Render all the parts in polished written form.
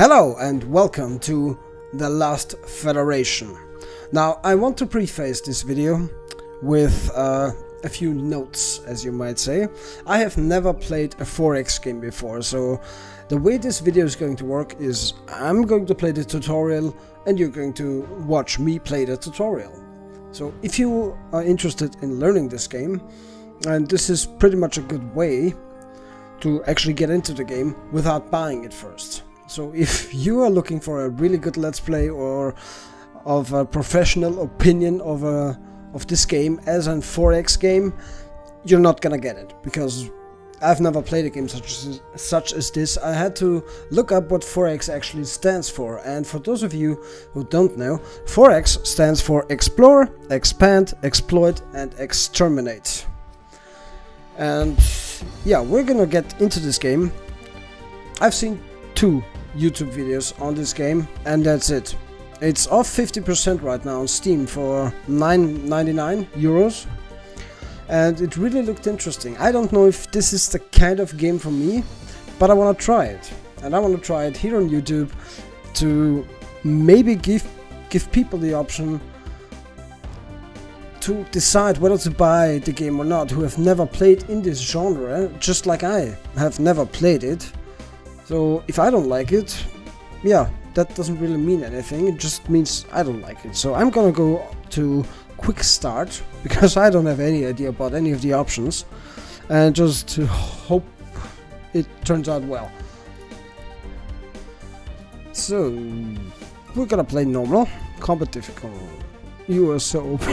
Hello and welcome to The Last Federation. Now I want to preface this video with a few notes, as you might say. I have never played a 4X game before, so the way this video is going to work is I'm going to play the tutorial and you're going to watch me play the tutorial. So if you are interested in learning this game, and this is pretty much a good way to actually get into the game without buying it first. So if you are looking for a really good let's play or of a professional opinion of this game as a 4X game, you're not gonna get it, because I've never played a game such as this. I had to look up what 4X actually stands for, and for those of you who don't know, 4X stands for Explore, Expand, Exploit and Exterminate. And yeah, we're gonna get into this game. I've seen 2 YouTube videos on this game and that's it. It's off 50% right now on Steam for €9.99, and it really looked interesting. I don't know if this is the kind of game for me, but I want to try it, and I want to try it here on YouTube to maybe give people the option to decide whether to buy the game or not, who have never played in this genre, just like I have never played it. So if I don't like it, yeah, that doesn't really mean anything, it just means I don't like it. So I'm gonna go to quick start, because I don't have any idea about any of the options, and just to hope it turns out well. So we're gonna play normal, combat difficult. You are so OP.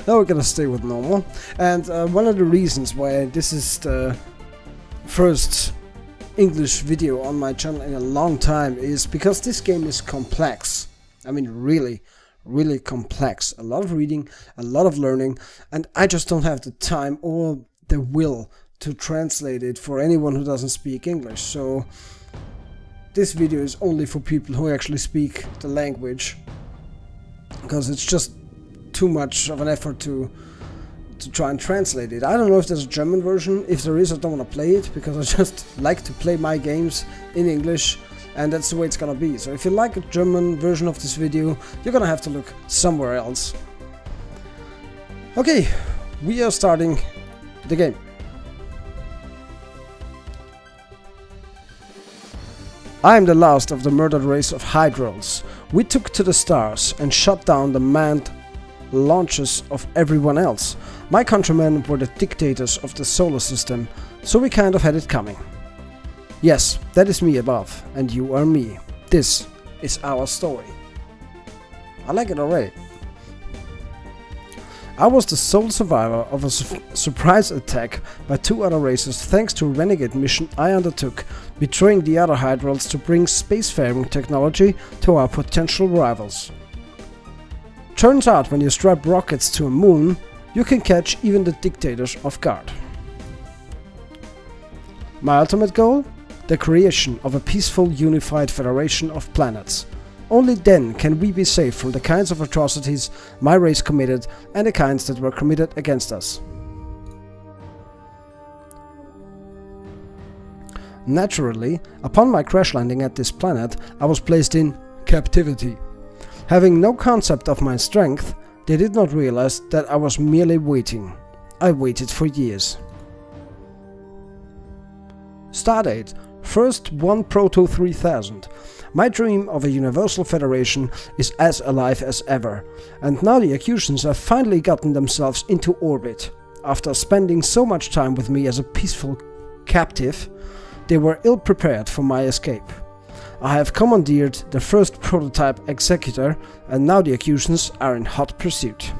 Now we're gonna stay with normal, and one of the reasons why this is the first English video on my channel in a long time is because this game is complex. I mean, really complex. A lot of reading, a lot of learning, and I just don't have the time or the will to translate it for anyone who doesn't speak English. So this video is only for people who actually speak the language, because it's just too much of an effort to try and translate it. I don't know if there's a German version. If there is, I don't want to play it, because I just like to play my games in English, and that's the way it's gonna be. So if you like a German version of this video, you're gonna have to look somewhere else. Okay, we are starting the game. I am the last of the murdered race of Hydrals. We took to the stars and shut down the manned launches of everyone else. My countrymen were the dictators of the solar system, so we kind of had it coming. Yes, that is me above, and you are me. This is our story. I like it already. I was the sole survivor of a surprise attack by 2 other races thanks to a renegade mission I undertook, betraying the other Hydrals to bring spacefaring technology to our potential rivals. Turns out when you strap rockets to a moon, you can catch even the dictators off guard. My ultimate goal? The creation of a peaceful, unified federation of planets. Only then can we be safe from the kinds of atrocities my race committed and the kinds that were committed against us. Naturally, upon my crash landing at this planet, I was placed in captivity. Having no concept of my strength, they did not realize that I was merely waiting. I waited for years. Stardate, first 1 Proto 3000. My dream of a universal federation is as alive as ever, and now the Accusans have finally gotten themselves into orbit. After spending so much time with me as a peaceful captive, they were ill prepared for my escape. I have commandeered the first prototype executor, and now the Accusans are in hot pursuit.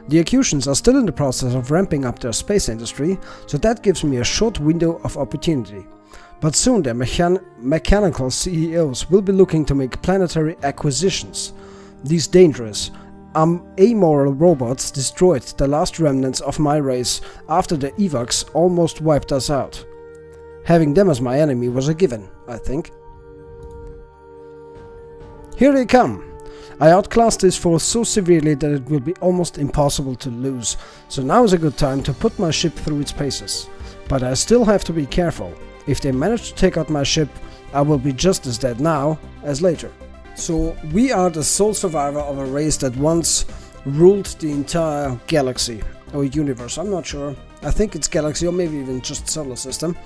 The Accusans are still in the process of ramping up their space industry, so that gives me a short window of opportunity. But soon their mechanical CEOs will be looking to make planetary acquisitions. These dangerous, amoral robots destroyed the last remnants of my race after the Evox almost wiped us out. Having them as my enemy was a given, I think. Here they come! I outclassed this force so severely that it will be almost impossible to lose, so now is a good time to put my ship through its paces. But I still have to be careful. If they manage to take out my ship, I will be just as dead now as later. So we are the sole survivor of a race that once ruled the entire galaxy or universe. I'm not sure. I think it's galaxy or maybe even just solar system.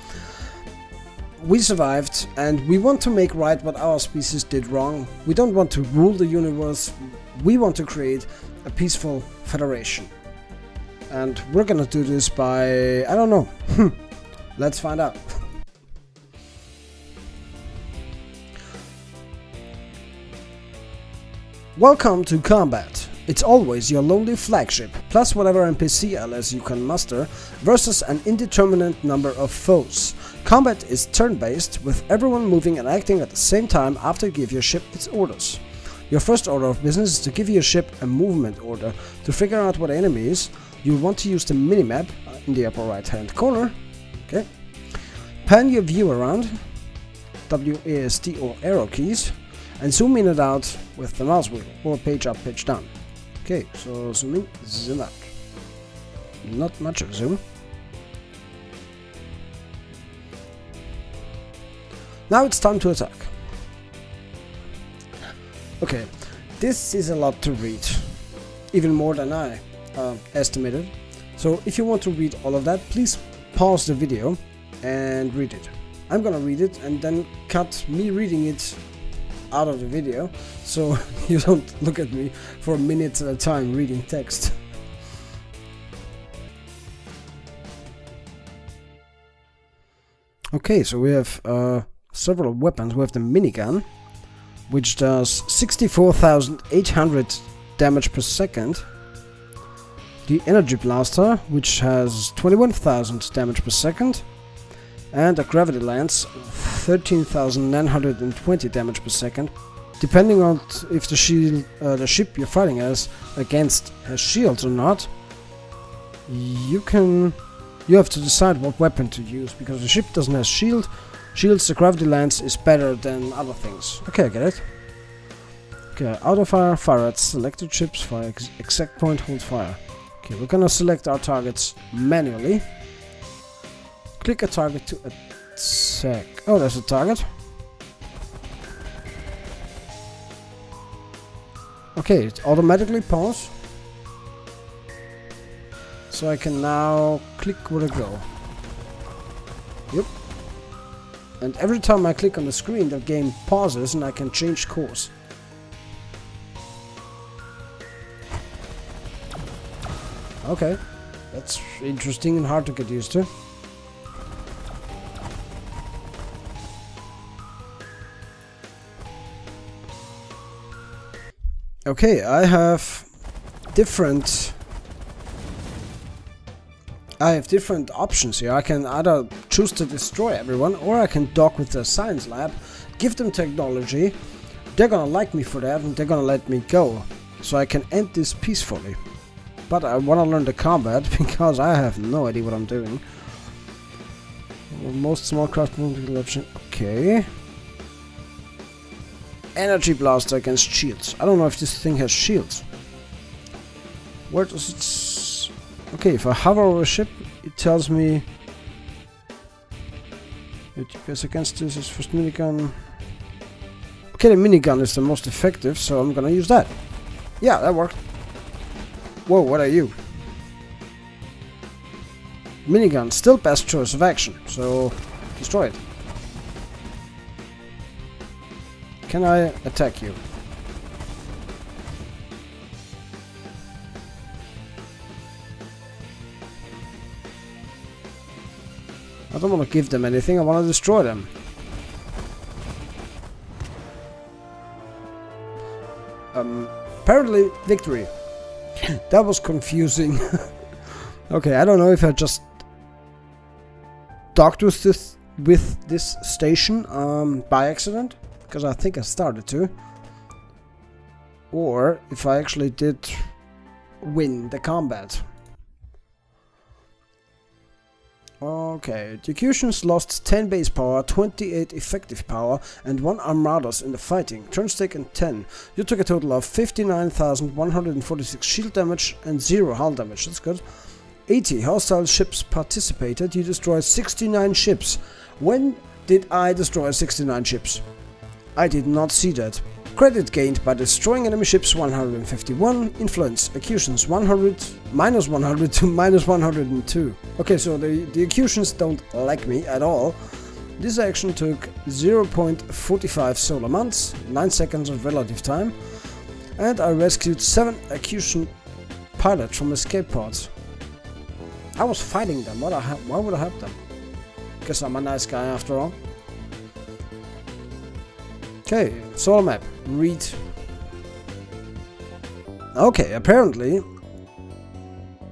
We survived and we want to make right what our species did wrong. We don't want to rule the universe. We want to create a peaceful federation. And we're gonna do this by... I don't know. Let's find out. Welcome to combat. It's always your lonely flagship, plus whatever NPC allies you can muster, versus an indeterminate number of foes. Combat is turn-based, with everyone moving and acting at the same time after you give your ship its orders. Your first order of business is to give your ship a movement order. To figure out what enemy is, you want to use the minimap in the upper right hand corner. Okay. Pan your view around, WASD or arrow keys, and zoom in and out with the mouse wheel, or page up, page down. Okay, so zoom in, zoom out. Not much of zoom. Now it's time to attack. Okay, this is a lot to read, even more than I estimated. So if you want to read all of that, please pause the video and read it. I'm gonna read it and then cut me reading it out of the video, so you don't look at me for minutes at a time reading text. Okay, so we have several weapons. We have the minigun, which does 64,800 damage per second. The energy blaster, which has 21,000 damage per second. And a gravity lance, 13,920 damage per second. Depending on if the ship you're fighting as against has shields or not, you have to decide what weapon to use, because the ship doesn't have shields. The gravity lance is better than other things. Okay, I get it. Okay, auto fire at selected ships, fire exact point, hold fire. Okay, we're gonna select our targets manually. Click a target to attack. Oh, there's a target. Okay, it automatically pause. So I can now click where to go. Yep. And every time I click on the screen, the game pauses and I can change course. Okay, that's interesting and hard to get used to. Okay, I have different options here. I can either choose to destroy everyone, or I can dock with the science lab, give them technology, they're gonna like me for that and they're gonna let me go. So I can end this peacefully. But I wanna learn the combat because I have no idea what I'm doing. Most small craft movement option. Okay. Energy blaster against shields. I don't know if this thing has shields. Where does it... Okay, if I hover over a ship, it tells me... It goes against this is first minigun. Okay, the minigun is the most effective, so I'm gonna use that. Yeah, that worked. Whoa, what are you? Minigun, still best choice of action, so destroy it. Can I attack you? I don't want to give them anything, I want to destroy them. Apparently, victory. That was confusing. Okay, I don't know if I just docked with this station by accident, because I think I started to, or if I actually did win the combat. Okay, the Executions lost 10 base power, 28 effective power, and 1 armadas in the fighting. Turns taken 10. You took a total of 59,146 shield damage and 0 hull damage. That's good. 80 hostile ships participated. You destroyed 69 ships. When did I destroy 69 ships? I did not see that. Credit gained by destroying enemy ships 151. Influence Accustions 100, -100 to -102. Okay, so the Accustions don't like me at all. This action took 0.45 solar months, 9 seconds of relative time, and I rescued 7 Accusion pilots from escape pods. I was fighting them. Why would I help them? Guess I'm a nice guy after all. Okay, solar map. Read. Okay, apparently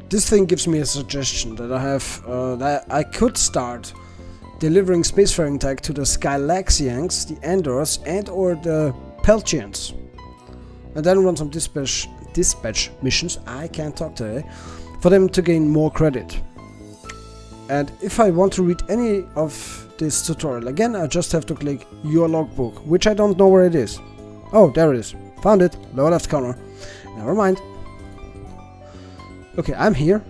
this thing gives me a suggestion that I have that I could start delivering spacefaring tech to the Skylaxians, the Andors, and/or the Peltians, and then run some dispatch missions. I can't talk today, for them to gain more credit. And if I want to read any of this tutorial again, I just have to click your logbook, which I don't know where it is. Oh, there it is. Found it. Lower left corner. Never mind. Okay, I'm here.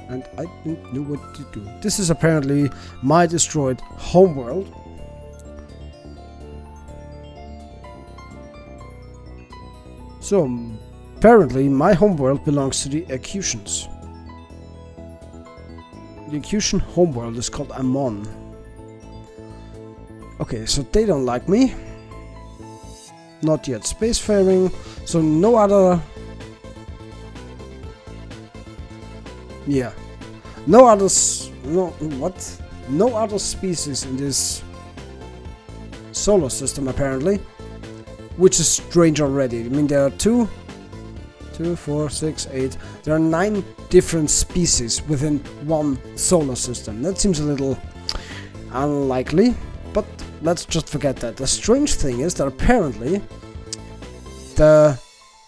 And I didn't know what to do. This is apparently my destroyed homeworld. So, apparently my homeworld belongs to the Accusions. The Accusion homeworld is called Amon. Okay, so they don't like me. Not yet spacefaring. So no other... Yeah. No others... No... What? No other species in this solar system, apparently. Which is strange already. I mean, there are 2, 4, 6, 8... There are 9 different species within one solar system. That seems a little unlikely, but let's just forget that. The strange thing is that apparently the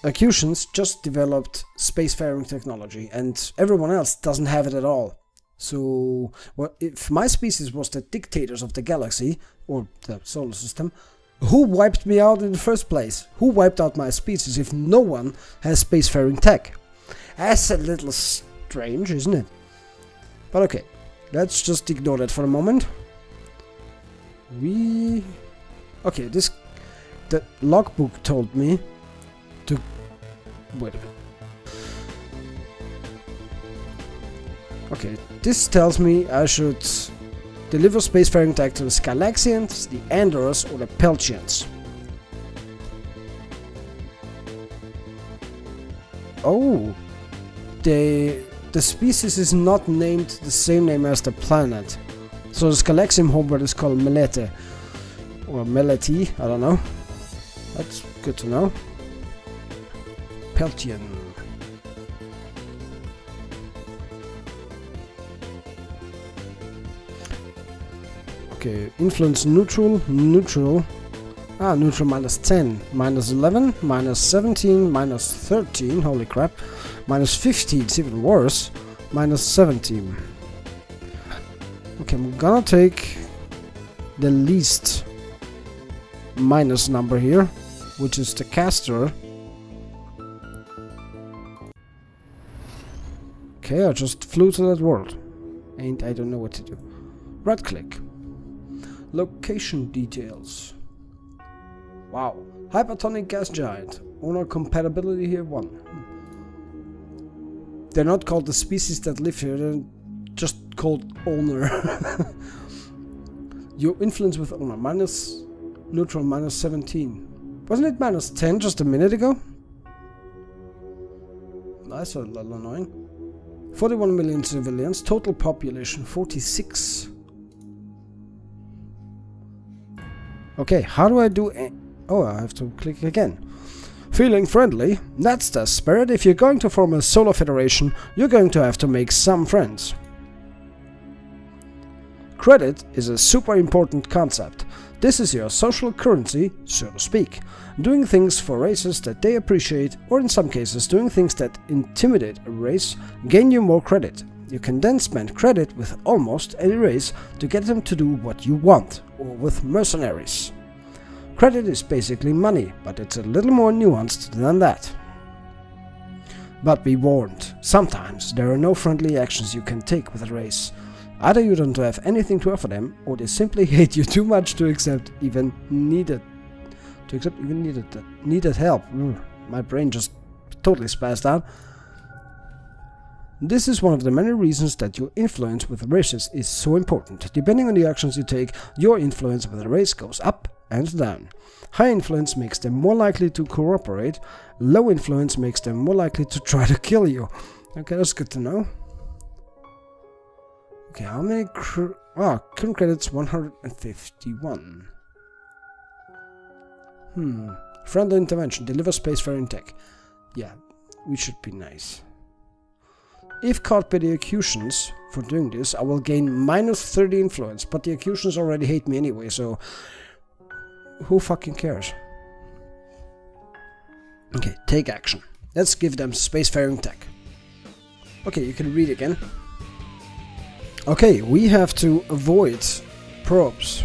Accusions just developed spacefaring technology and everyone else doesn't have it at all. So if my species was the dictators of the galaxy or the solar system, who wiped me out in the first place? Who wiped out my species if no one has spacefaring tech? That's a little strange, isn't it? But okay, let's just ignore that for a moment. Okay, the logbook told me to... Wait a minute. Okay, this tells me I should deliver spacefaring tech to the Skylaxians, the Andors, or the Peltians. Oh, the species is not named the same name as the planet. So the Skylaxian homeworld is called Melete. Or Meleti, I don't know. That's good to know. Peltian. Okay, influence neutral, neutral. Ah, neutral -10, -11, -17, -13, holy crap. -15, it's even worse. -17. Okay, I'm gonna take the least minus number here, which is the caster. Okay, I just flew to that world. And I don't know what to do. Right click. Location details. Wow. Hypertonic gas giant. Owner compatibility here 1. They're not called the species that live here, they're just called owner. Your influence with owner. Neutral -17. Wasn't it -10 just a minute ago? That's a little annoying. 41 million civilians. Total population 46. Okay, how do I do... Oh, I have to click again. Feeling friendly? That's the spirit. If you're going to form a solar federation, you're going to have to make some friends. Credit is a super important concept. This is your social currency, so to speak. Doing things for races that they appreciate, or in some cases doing things that intimidate a race, gain you more credit. You can then spend credit with almost any race to get them to do what you want, or with mercenaries. Credit is basically money, but it's a little more nuanced than that. But be warned, sometimes there are no friendly actions you can take with a race. Either you don't have anything to offer them, or they simply hate you too much to accept even needed help. My brain just totally spazzed out. This is one of the many reasons that your influence with races is so important. Depending on the actions you take, your influence with a race goes up and down. High influence makes them more likely to cooperate. Low influence makes them more likely to try to kill you. Okay, that's good to know. Okay, how many current credits? 151. Friendly intervention. Deliver spacefaring tech. Yeah, we should be nice. If caught by the Accusans for doing this, I will gain -30 influence, but the Accusans already hate me anyway, so who fucking cares? Okay, take action. Let's give them spacefaring tech. Okay, you can read again. Okay, we have to avoid probes.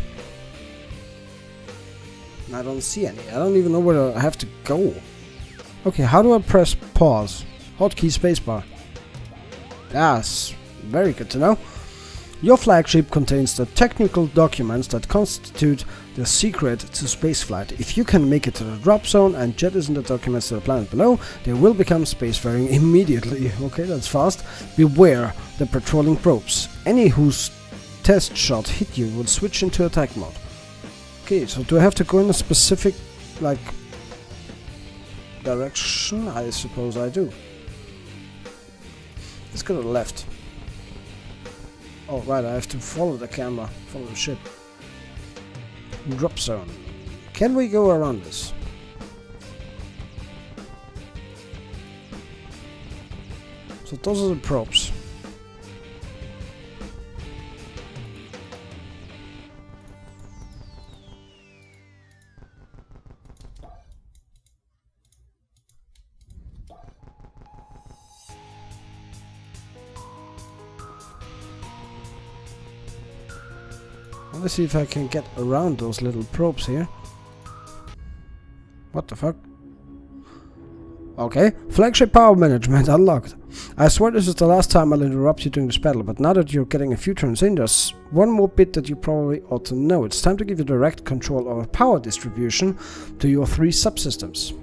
I don't see any. I don't even know where I have to go. Okay, how do I press pause? Hotkey spacebar. Yes, very good to know. Your flagship contains the technical documents that constitute the secret to spaceflight. If you can make it to the drop zone and jettison the documents to the planet below, they will become spacefaring immediately. Okay, that's fast. Beware the patrolling probes. Any whose test shot hit you will switch into attack mode. Okay, so do I have to go in a specific, like, direction? I suppose I do. Let's go to the left. Oh, right, I have to follow the camera, follow the ship. Drop zone. Can we go around this? So those are the probes. Let's see if I can get around those little probes here. What the fuck? Okay, flagship power management unlocked. I swear this is the last time I'll interrupt you during this battle, but now that you're getting a few turns in, there's one more bit that you probably ought to know. It's time to give you direct control over power distribution to your 3 subsystems.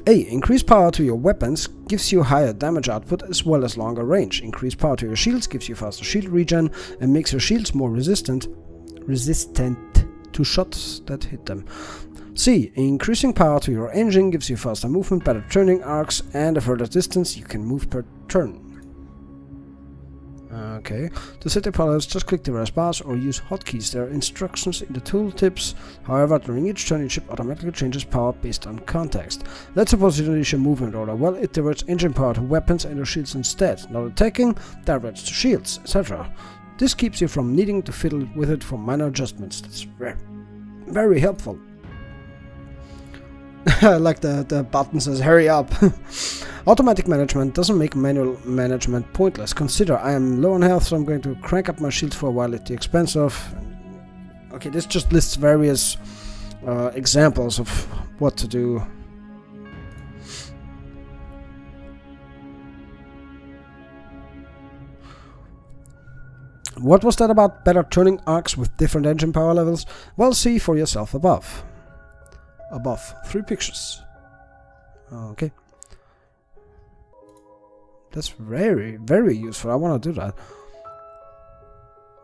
A. Increased power to your weapons gives you higher damage output as well as longer range. Increased power to your shields gives you faster shield regen and makes your shields more resistant to shots that hit them. C. Increasing power to your engine gives you faster movement, better turning arcs, and a further distance you can move per turn. Okay. To set the pilots, just click the rest bars or use hotkeys. There are instructions in the tooltips. However, during each turn, your ship automatically changes power based on context. Let's suppose you unleash a movement order. Well, it diverts engine power to weapons and your shields instead. Not attacking, diverts to shields, etc. This keeps you from needing to fiddle with it for minor adjustments. That's very helpful. Like the button says, hurry up. Automatic management doesn't make manual management pointless. Consider, I am low on health, so I'm going to crank up my shields for a while at the expense of... Okay, this just lists various examples of what to do. What was that about better turning arcs with different engine power levels? Well, see for yourself above. Above. 3 pictures. Okay. That's very useful. I want to do that.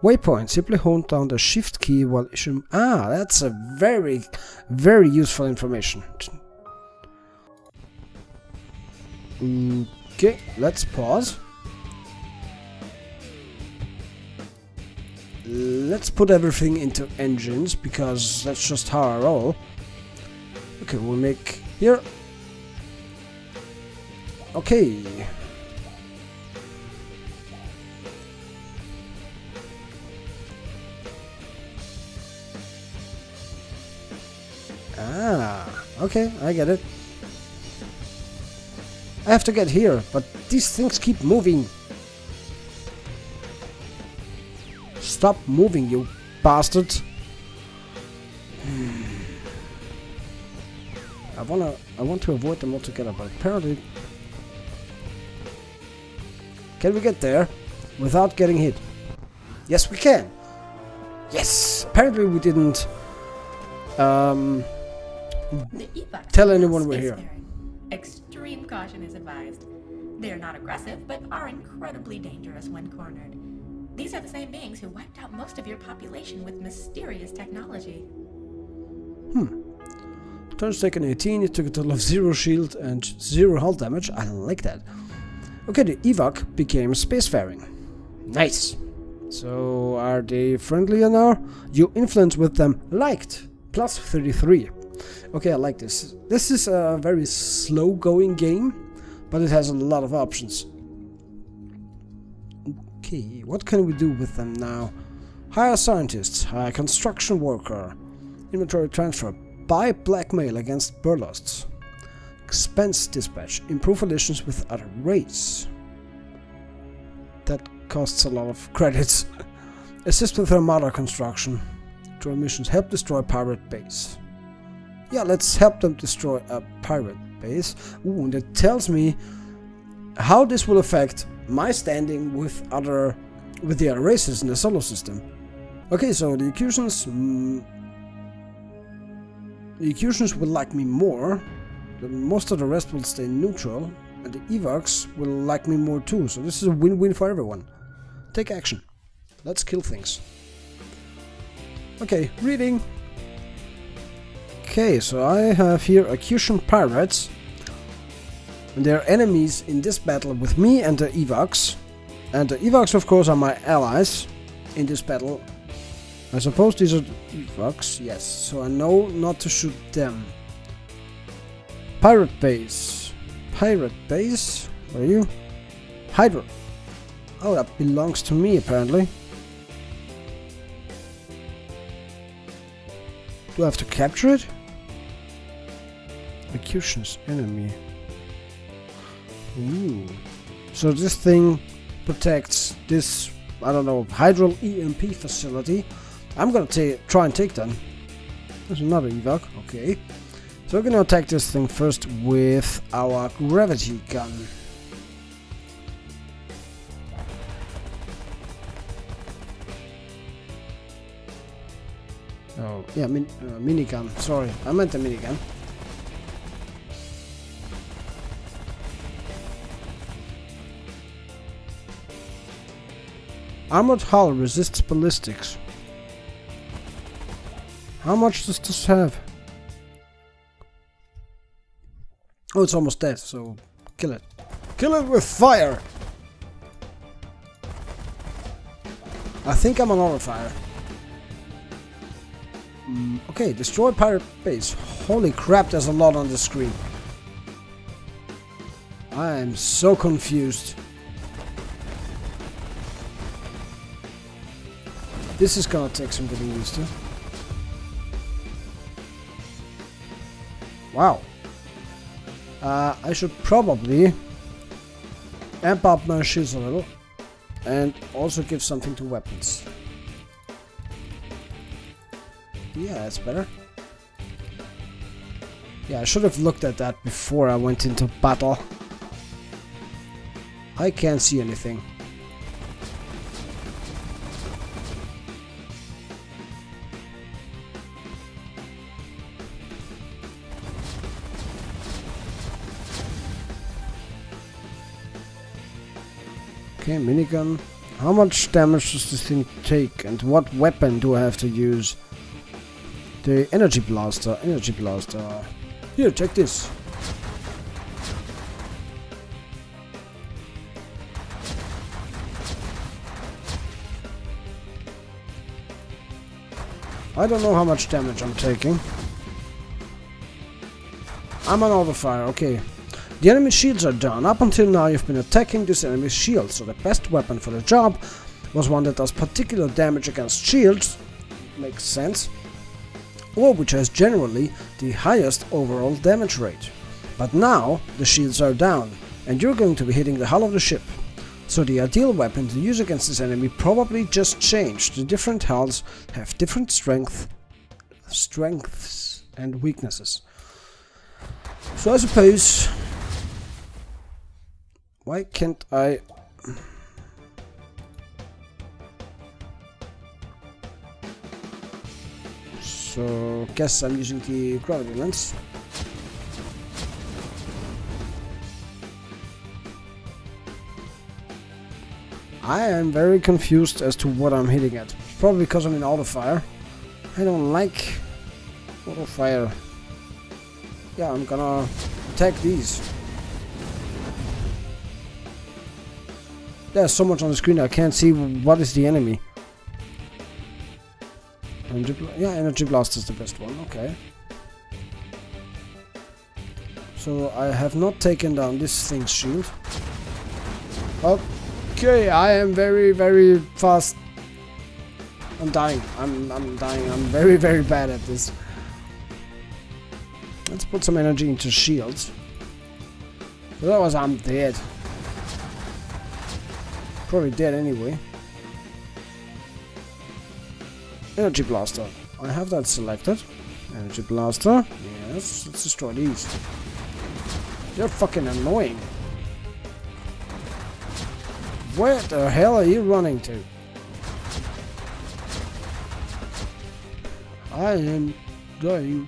Waypoint. Simply hold down the shift key while issuing... Ah, that's a very useful information. Okay, let's pause. Let's put everything into engines, because that's just how I roll. Okay, we'll make here. Okay. Ah, okay, I get it. I have to get here, but these things keep moving. Stop moving, you bastard! I want to avoid them altogether, but apparently Can we get there without getting hit? Yes, we can. Yes! Apparently we didn't tell anyone we're here. Extreme caution is advised. They are not aggressive, but are incredibly dangerous when cornered. These are the same beings who wiped out most of your population with mysterious technology. Turns taken 18, it took a total of 0 shield and 0 hull damage. I don't like that. Okay, the evac became spacefaring. Nice! So, are they friendlier now? Your influence with them liked. Plus 33. Okay, I like this. This is a very slow going game, but it has a lot of options. Okay, what can we do with them now? Hire scientists, hire construction worker, inventory transfer, buy blackmail against burlusts, expense dispatch, improve relations with other race. That costs a lot of credits. Assist with armada construction. Draw missions, help destroy pirate base. Yeah, let's help them destroy a pirate base. Ooh, and it tells me how this will affect my standing with the other races in the solar system. Okay, so the Accusers will like me more. Most of the rest will stay neutral, and the evacs will like me more too. So this is a win-win for everyone. Take action. Let's kill things. Okay, reading. Okay, so I have here Accusation pirates. And they're enemies in this battle with me and the evacs. And the evacs, of course, are my allies in this battle. I suppose these are evacs, yes. So I know not to shoot them. Pirate base. Pirate base? Where are you? Hydra. Oh, that belongs to me, apparently. Do I have to capture it? Execution's enemy. Ooh. So this thing protects this, I don't know, hydral EMP facility. I'm gonna try and take them. There's another evac, okay. So we're gonna attack this thing first with our gravity gun. Oh, yeah, minigun. Sorry, I meant the minigun. Armored hull resists ballistics. How much does this have? Oh, it's almost dead, so kill it. Kill it with fire! I think I'm on auto fire. Okay, destroy pirate base. Holy crap, there's a lot on the screen. I am so confused. This is gonna take some getting used to. Wow. I should probably amp up my shields a little and also give something to weapons. Yeah, that's better. Yeah, I should have looked at that before I went into battle. I can't see anything. Okay, minigun. How much damage does this thing take, and what weapon do I have to use? The energy blaster. Energy blaster. Here, check this. I don't know how much damage I'm taking. I'm on auto fire, okay. The enemy shields are down. Up until now you've been attacking this enemy's shield, so the best weapon for the job was one that does particular damage against shields, makes sense, or which has generally the highest overall damage rate. But now the shields are down, and you're going to be hitting the hull of the ship. So the ideal weapon to use against this enemy probably just changed. The different hulls have different strengths and weaknesses. So I suppose... Why can't I... So, guess I'm using the gravity lens. I am very confused as to what I'm hitting at. Probably because I'm in auto fire. I don't like auto fire. Yeah, I'm gonna attack these. There's so much on the screen I can't see what is the enemy. Energy blast is the best one, okay. So I have not taken down this thing's shield. Okay, I am very, very fast. I'm dying. I'm dying. I'm very, very bad at this. Let's put some energy into shields. Otherwise I'm dead. Probably dead anyway. Energy blaster. I have that selected. Energy blaster. Yes, let's destroy these. You're fucking annoying. Where the hell are you running to? I am dying.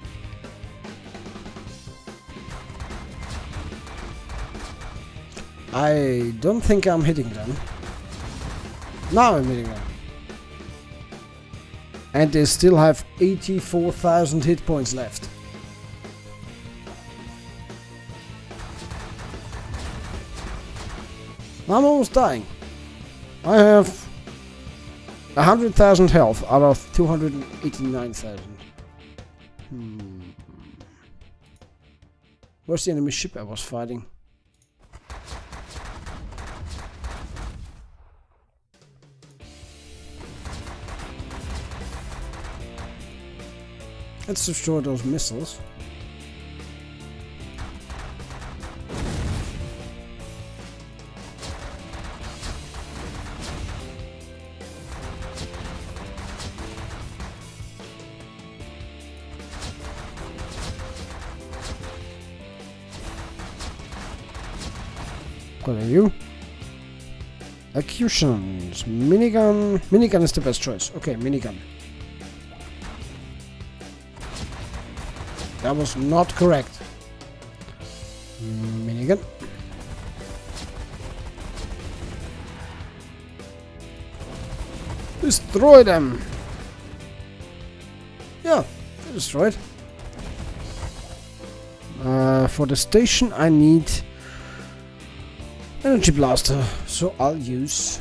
I don't think I'm hitting them. Now I'm hitting them. And they still have 84,000 hit points left. I'm almost dying. I have 100,000 health out of 289,000. Where's the enemy ship I was fighting? Let's destroy those missiles. What are you? Executions. Minigun. Minigun is the best choice. Okay, minigun. That was not correct. Minigun. Destroy them. Yeah, they're destroyed. For the station I need energy blaster, so I'll use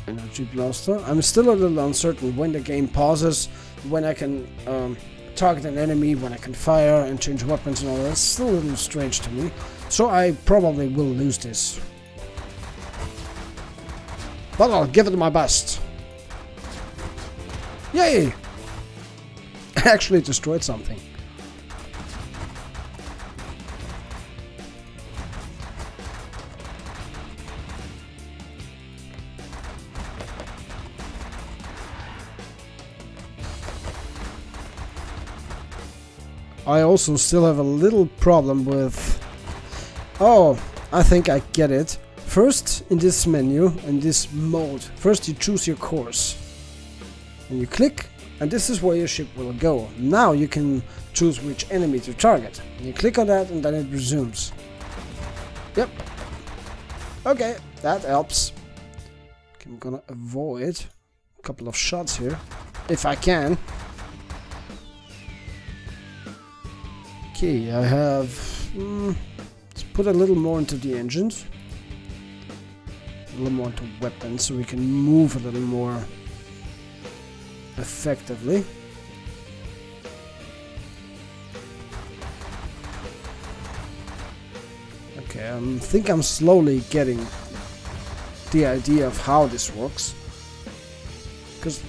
energy blaster. I'm still a little uncertain when the game pauses, when I can target an enemy, when I can fire and change weapons and all that. It's still a little strange to me, so I probably will lose this. But I'll give it my best. Yay! I actually destroyed something. I also still have a little problem with... Oh, I think I get it. First, in this menu, in this mode, first you choose your course. And you click, and this is where your ship will go. Now you can choose which enemy to target. You click on that, and then it resumes. Yep. Okay, that helps. Okay, I'm gonna avoid a couple of shots here, if I can. Okay, I have... let's put a little more into the engines. A little more into weapons, so we can move a little more effectively. Okay, I think I'm slowly getting the idea of how this works. Because,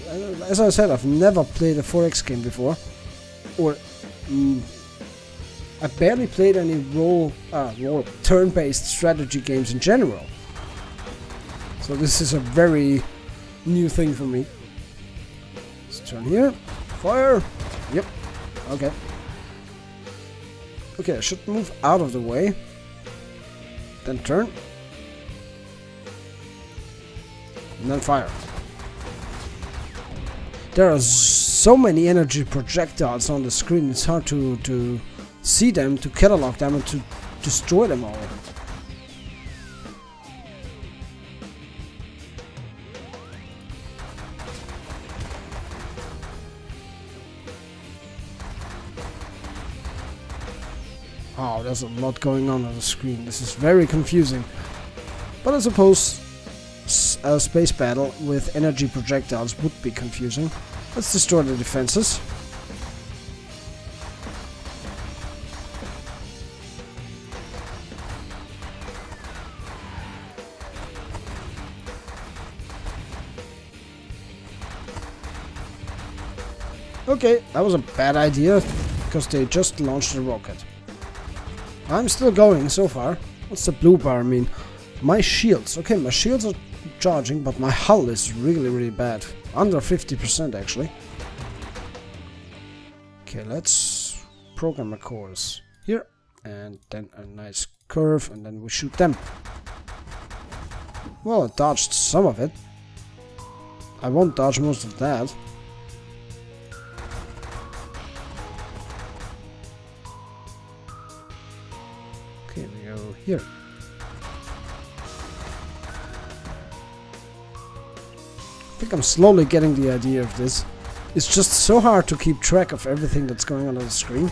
as I said, I've never played a 4X game before. Or... I barely played any turn-based strategy games in general. So this is a very new thing for me. Let's turn here. Fire! Yep. Okay. Okay, I should move out of the way. then turn, and then fire. There are so many energy projectiles on the screen, it's hard to see them, to catalog them, and to destroy them all. Oh, there's a lot going on the screen. This is very confusing. But I suppose a space battle with energy projectiles would be confusing. Let's destroy the defenses. Okay, that was a bad idea, because they just launched a rocket. I'm still going so far. What's the blue bar mean? My shields. Okay, my shields are charging, but my hull is really bad. Under 50% actually. Okay, let's program a course here, and then a nice curve, and then we shoot them. Well, I dodged some of it. I won't dodge most of that. Okay, we go here. I think I'm slowly getting the idea of this. It's just so hard to keep track of everything that's going on the screen.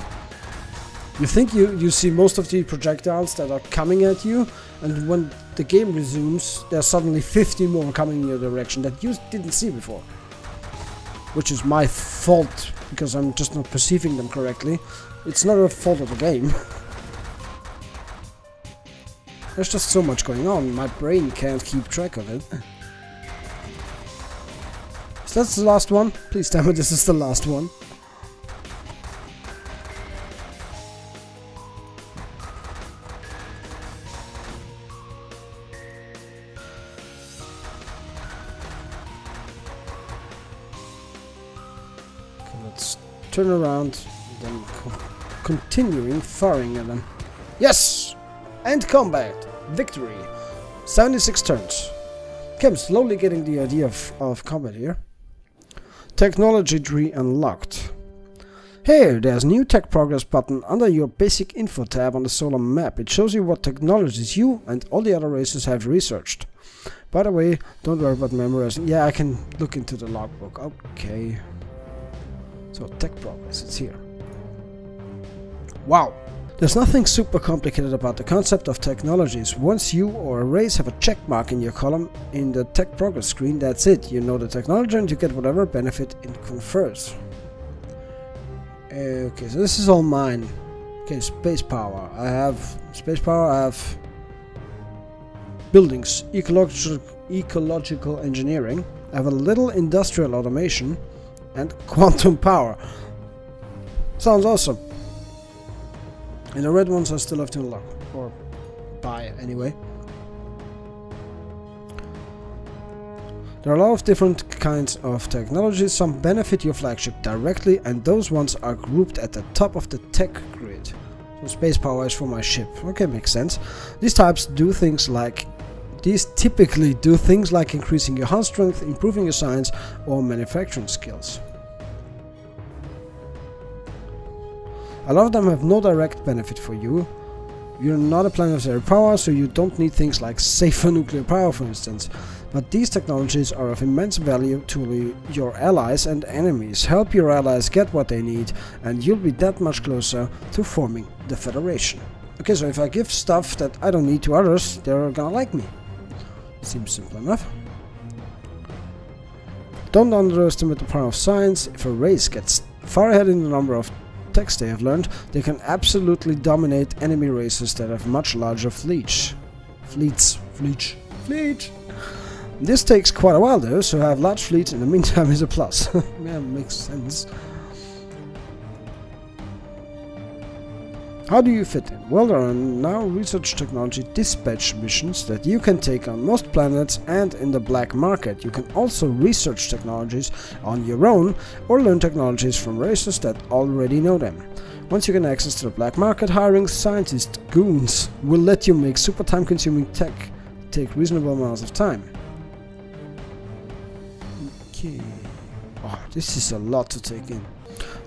You think you see most of the projectiles that are coming at you, and when the game resumes, there's suddenly 50 more coming in your direction that you didn't see before. Which is my fault, because I'm just not perceiving them correctly. It's not a fault of the game. There's just so much going on, my brain can't keep track of it. So that's the last one. Please tell me this is the last one. Okay, let's turn around and then continuing firing at them. Yes! End combat! Victory! 76 turns. Okay, I'm slowly getting the idea of combat here. Technology tree unlocked. Here, there's a new tech progress button under your basic info tab on the solar map. It shows you what technologies you and all the other races have researched. By the way, don't worry about memorizing. Yeah, I can look into the logbook. Okay. So, tech progress, it's here. Wow! There's nothing super complicated about the concept of technologies. Once you or a race have a check mark in your column in the tech progress screen, that's it. You know the technology and you get whatever benefit it confers. Okay, so this is all mine. Okay, space power. I have space power, I have buildings, ecological engineering. I have a little industrial automation and quantum power. Sounds awesome. And the red ones I still have to unlock, or buy anyway. There are a lot of different kinds of technologies. Some benefit your flagship directly, and those ones are grouped at the top of the tech grid. So space power is for my ship. Okay, makes sense. These typically do things like increasing your hull strength, improving your science, or manufacturing skills. A lot of them have no direct benefit for you. You're not a planetary power, so you don't need things like safer nuclear power, for instance. But these technologies are of immense value to your allies and enemies. Help your allies get what they need, and you'll be that much closer to forming the Federation. Okay, so if I give stuff that I don't need to others, they're gonna like me. Seems simple enough. Don't underestimate the power of science. If a race gets far ahead in the number of techs they have learned, they can absolutely dominate enemy races that have much larger fleets. This takes quite a while though, so have large fleets in the meantime is a plus. Yeah, makes sense. How do you fit in? Well, there are now research technology dispatch missions that you can take on most planets and in the black market. You can also research technologies on your own or learn technologies from races that already know them. Once you gain access to the black market, hiring scientist goons will let you make super time-consuming tech take reasonable amounts of time. Okay. Oh, this is a lot to take in.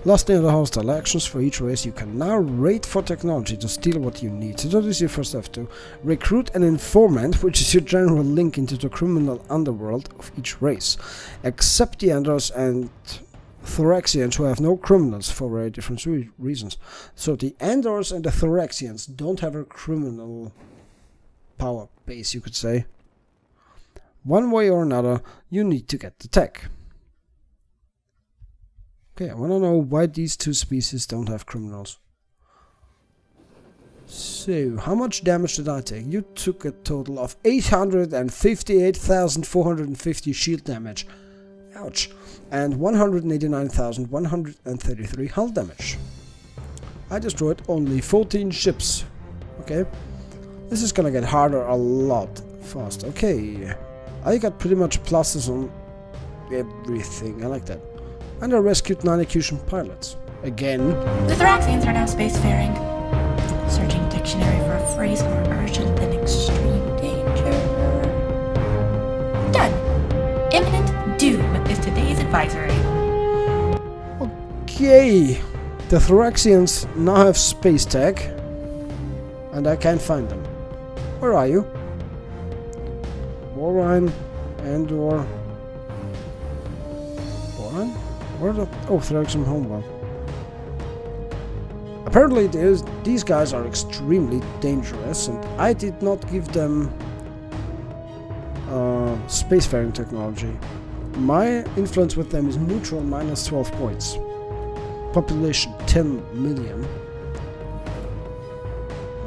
Lastly, under hostile actions for each race, you can now raid for technology to steal what you need. To do this, you first have to recruit an informant, which is your general link into the criminal underworld of each race. Except the Enders and Thoraxians, who have no criminals for very different reasons. So the Enders and the Thoraxians don't have a criminal power base, you could say. One way or another, you need to get the tech. Okay, I want to know why these two species don't have criminals. So, how much damage did I take? You took a total of 858,450 shield damage. Ouch. And 189,133 hull damage. I destroyed only 14 ships. Okay. This is gonna get harder a lot faster. Okay. I got pretty much pluses on everything. I like that. And I rescued 9 Accusation pilots. Again. The Thoraxians are now spacefaring. Searching dictionary for a phrase more urgent than extreme danger. Done. Imminent doom is today's advisory. Okay. The Thoraxians now have space tech. And I can't find them. Where are you? Warren and or... Warren? Where the... Oh, Thoraxian homeworld. Apparently these guys are extremely dangerous, and I did not give them spacefaring technology. My influence with them is neutral, minus 12 points. Population 10 million.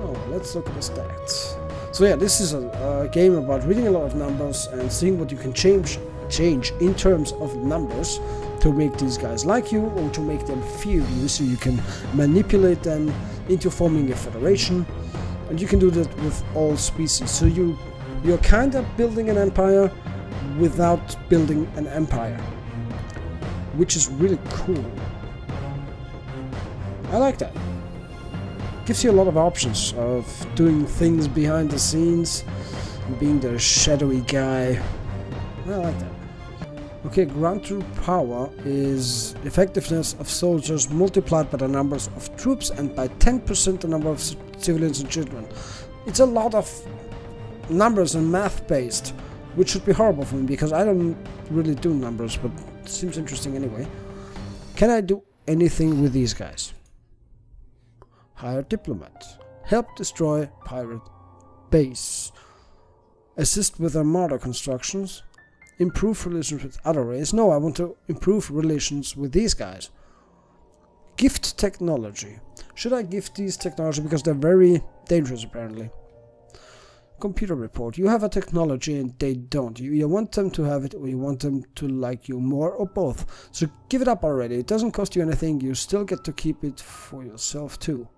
Oh, let's look at the stats. So yeah, this is a game about reading a lot of numbers and seeing what you can change in terms of numbers to make these guys like you or to make them fear you, so you can manipulate them into forming a federation, and you can do that with all species. So you're kind of building an empire without building an empire, which is really cool. I like that. Gives you a lot of options of doing things behind the scenes, being the shadowy guy. I like that. Okay, ground troop power is effectiveness of soldiers multiplied by the numbers of troops and by 10% the number of civilians and children. It's a lot of numbers and math based, which should be horrible for me because I don't really do numbers, but it seems interesting anyway. Can I do anything with these guys? Hire diplomat. Help destroy pirate base. Assist with armada constructions. Improve relations with other races. No, I want to improve relations with these guys. Gift technology. Should I gift these technology because they're very dangerous apparently? Computer report. You have a technology and they don't. You want them to have it or you want them to like you more or both. So give it up already. It doesn't cost you anything. You still get to keep it for yourself too.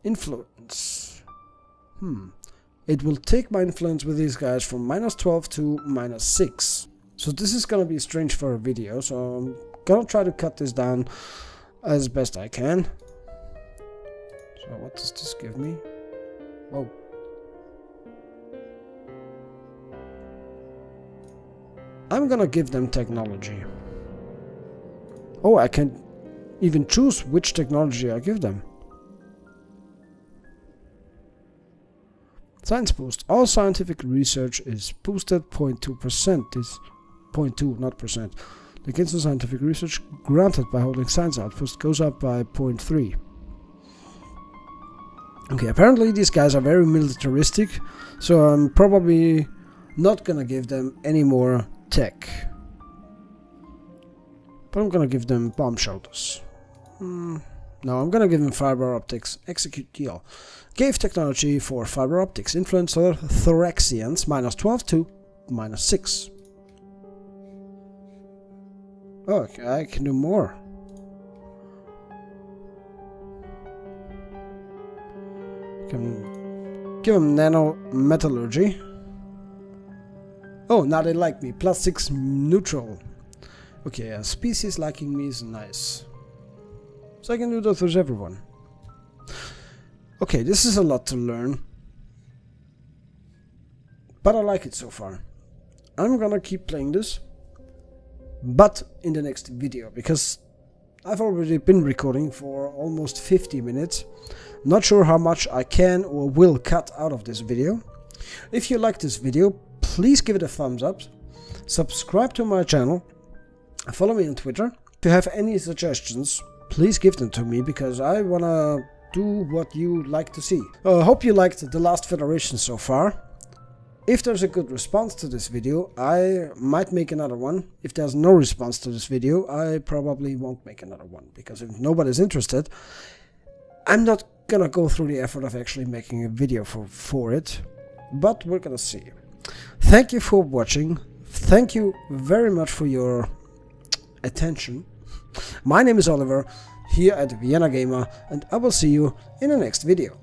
Influence. It will take my influence with these guys from minus 12 to minus 6. So this is gonna be strange for a video, so I'm gonna try to cut this down as best I can. So what does this give me? Whoa. I'm gonna give them technology. Oh, I can even choose which technology I give them. Science boost. All scientific research is boosted 0.2%. This 0.2, not percent. The gains of scientific research granted by holding science outpost goes up by 0.3. Okay, apparently these guys are very militaristic, so I'm probably not gonna give them any more tech. But I'm gonna give them bomb shelters. No, I'm gonna give them fiber optics. Execute deal. Gave technology for fiber optics. Influence other Thoraxians. Minus 12 to minus 6. Oh, okay, I can do more. Can give them nano metallurgy. Oh, now they like me. Plus 6 neutral. Okay, a species liking me is nice. So I can do that with everyone. Okay, this is a lot to learn, but I like it so far. I'm gonna keep playing this, but in the next video, because I've already been recording for almost 50 minutes. Not sure how much I can or will cut out of this video. If you like this video, please give it a thumbs up, subscribe to my channel, follow me on Twitter. If you have any suggestions, please give them to me, because I wanna do what you like to see. Hope you liked The Last Federation so far. If there's a good response to this video, I might make another one. If there's no response to this video, I probably won't make another one, because if nobody's interested, I'm not gonna go through the effort of actually making a video for it, but we're gonna see. Thank you for watching. Thank you very much for your attention. My name is Oliver, here at Vienna Gamer, and I will see you in the next video.